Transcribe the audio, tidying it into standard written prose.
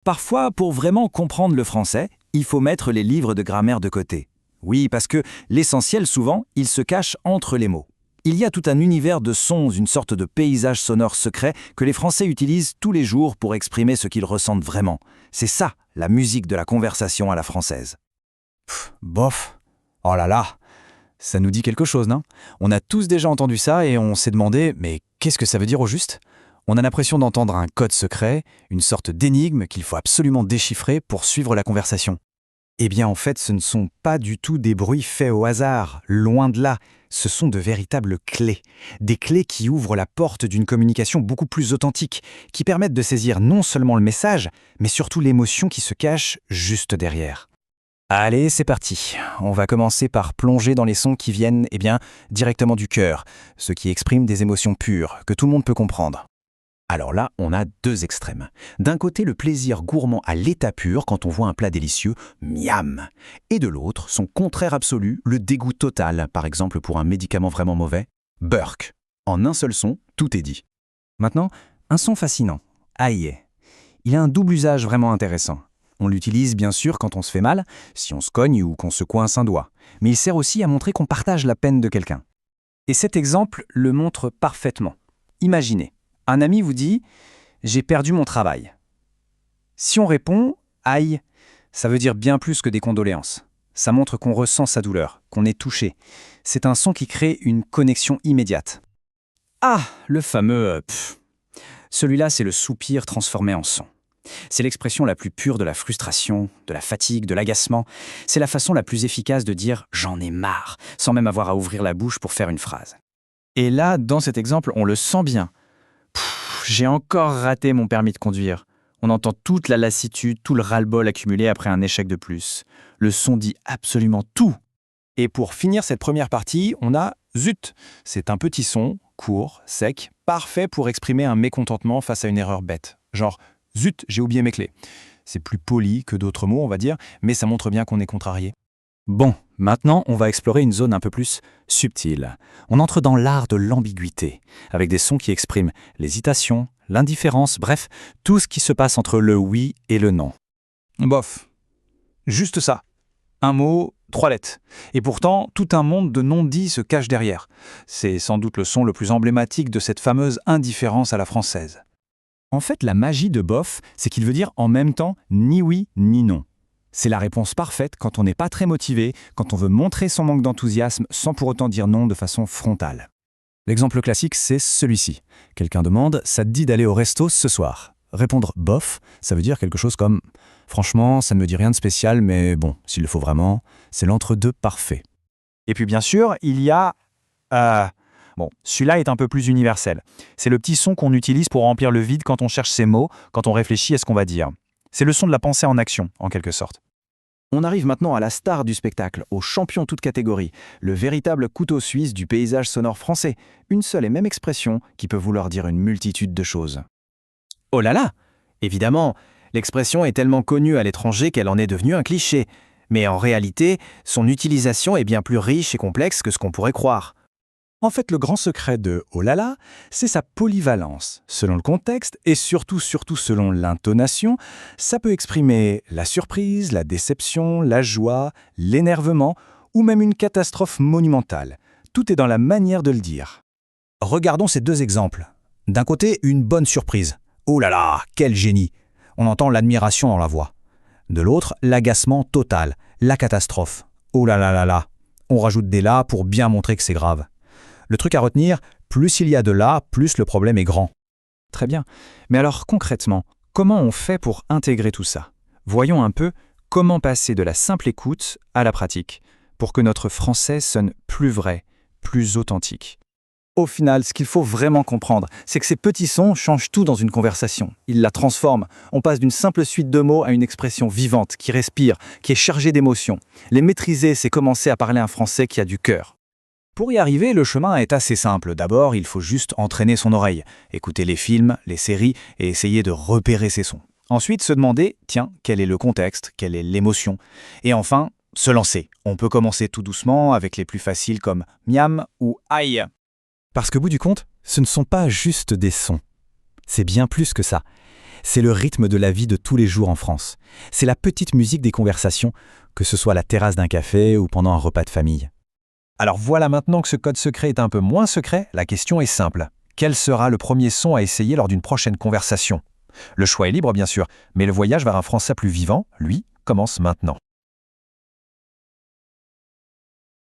Parfois, pour vraiment comprendre le français, il faut mettre les livres de grammaire de côté. Oui, parce que l'essentiel, souvent, il se cache entre les mots. Il y a tout un univers de sons, une sorte de paysage sonore secret que les Français utilisent tous les jours pour exprimer ce qu'ils ressentent vraiment. C'est ça, la musique de la conversation à la française. Bof. Oh là là. Ça nous dit quelque chose, non? On a tous déjà entendu ça et on s'est demandé, mais qu'est-ce que ça veut dire au juste? On a l'impression d'entendre un code secret, une sorte d'énigme qu'il faut absolument déchiffrer pour suivre la conversation. Eh bien, en fait, ce ne sont pas du tout des bruits faits au hasard, loin de là. Ce sont de véritables clés. Des clés qui ouvrent la porte d'une communication beaucoup plus authentique, qui permettent de saisir non seulement le message, mais surtout l'émotion qui se cache juste derrière. Allez, c'est parti. On va commencer par plonger dans les sons qui viennent, directement du cœur, ceux qui expriment des émotions pures, que tout le monde peut comprendre. Alors là, on a deux extrêmes. D'un côté, le plaisir gourmand à l'état pur quand on voit un plat délicieux, miam. Et de l'autre, son contraire absolu, le dégoût total, par exemple pour un médicament vraiment mauvais, burk. En un seul son, tout est dit. Maintenant, un son fascinant, aïe. Il a un double usage vraiment intéressant. On l'utilise bien sûr quand on se fait mal, si on se cogne ou qu'on se coince un doigt. Mais il sert aussi à montrer qu'on partage la peine de quelqu'un. Et cet exemple le montre parfaitement. Imaginez. Un ami vous dit « J'ai perdu mon travail ». Si on répond « Aïe », ça veut dire bien plus que des condoléances. Ça montre qu'on ressent sa douleur, qu'on est touché. C'est un son qui crée une connexion immédiate. Ah, le fameux « Celui-là, c'est le soupir transformé en son. C'est l'expression la plus pure de la frustration, de la fatigue, de l'agacement. C'est la façon la plus efficace de dire « j'en ai marre », sans même avoir à ouvrir la bouche pour faire une phrase. Et là, dans cet exemple, on le sent bien. J'ai encore raté mon permis de conduire. On entend toute la lassitude, tout le ras-le-bol accumulé après un échec de plus. Le son dit absolument tout. Et pour finir cette première partie, on a zut. C'est un petit son, court, sec, parfait pour exprimer un mécontentement face à une erreur bête. Genre zut, j'ai oublié mes clés. C'est plus poli que d'autres mots, on va dire, mais ça montre bien qu'on est contrarié. Bon, maintenant, on va explorer une zone un peu plus subtile. On entre dans l'art de l'ambiguïté, avec des sons qui expriment l'hésitation, l'indifférence, bref, tout ce qui se passe entre le oui et le non. Bof. Juste ça. Un mot, 3 lettres. Et pourtant, tout un monde de non-dits se cache derrière. C'est sans doute le son le plus emblématique de cette fameuse indifférence à la française. En fait, la magie de bof, c'est qu'il veut dire en même temps ni oui ni non. C'est la réponse parfaite quand on n'est pas très motivé, quand on veut montrer son manque d'enthousiasme sans pour autant dire non de façon frontale. L'exemple classique, c'est celui-ci. Quelqu'un demande « ça te dit d'aller au resto ce soir ?» Répondre « bof », ça veut dire quelque chose comme « franchement, ça ne me dit rien de spécial, mais bon, s'il le faut vraiment, c'est l'entre-deux parfait. » Et puis bien sûr, il y a... celui-là est un peu plus universel. C'est le petit son qu'on utilise pour remplir le vide quand on cherche ses mots, quand on réfléchit à ce qu'on va dire. C'est le son de la pensée en action, en quelque sorte. On arrive maintenant à la star du spectacle, au champion toute catégorie, le véritable couteau suisse du paysage sonore français. Une seule et même expression qui peut vouloir dire une multitude de choses. Oh là là! Évidemment, l'expression est tellement connue à l'étranger qu'elle en est devenue un cliché. Mais en réalité, son utilisation est bien plus riche et complexe que ce qu'on pourrait croire. En fait, le grand secret de « oh là là », c'est sa polyvalence. Selon le contexte et surtout selon l'intonation, ça peut exprimer la surprise, la déception, la joie, l'énervement ou même une catastrophe monumentale. Tout est dans la manière de le dire. Regardons ces deux exemples. D'un côté, une bonne surprise. « oh là là, quel génie !» On entend l'admiration dans la voix. De l'autre, l'agacement total, la catastrophe. « oh là là là là !» On rajoute des « là » pour bien montrer que c'est grave. Le truc à retenir, plus il y a de là, plus le problème est grand. Très bien. Mais alors concrètement, comment on fait pour intégrer tout ça? Voyons un peu comment passer de la simple écoute à la pratique, pour que notre français sonne plus vrai, plus authentique. Au final, ce qu'il faut vraiment comprendre, c'est que ces petits sons changent tout dans une conversation. Ils la transforment. On passe d'une simple suite de mots à une expression vivante, qui respire, qui est chargée d'émotions. Les maîtriser, c'est commencer à parler un français qui a du cœur. Pour y arriver, le chemin est assez simple. D'abord, il faut juste entraîner son oreille, écouter les films, les séries et essayer de repérer ces sons. Ensuite, se demander, tiens, quel est le contexte, quelle est l'émotion? Et enfin, se lancer. On peut commencer tout doucement avec les plus faciles comme miam ou aïe. Parce qu'au bout du compte, ce ne sont pas juste des sons. C'est bien plus que ça. C'est le rythme de la vie de tous les jours en France. C'est la petite musique des conversations, que ce soit à la terrasse d'un café ou pendant un repas de famille. Alors voilà, maintenant que ce code secret est un peu moins secret, la question est simple. Quel sera le premier son à essayer lors d'une prochaine conversation? Le choix est libre bien sûr, mais le voyage vers un français plus vivant, lui, commence maintenant.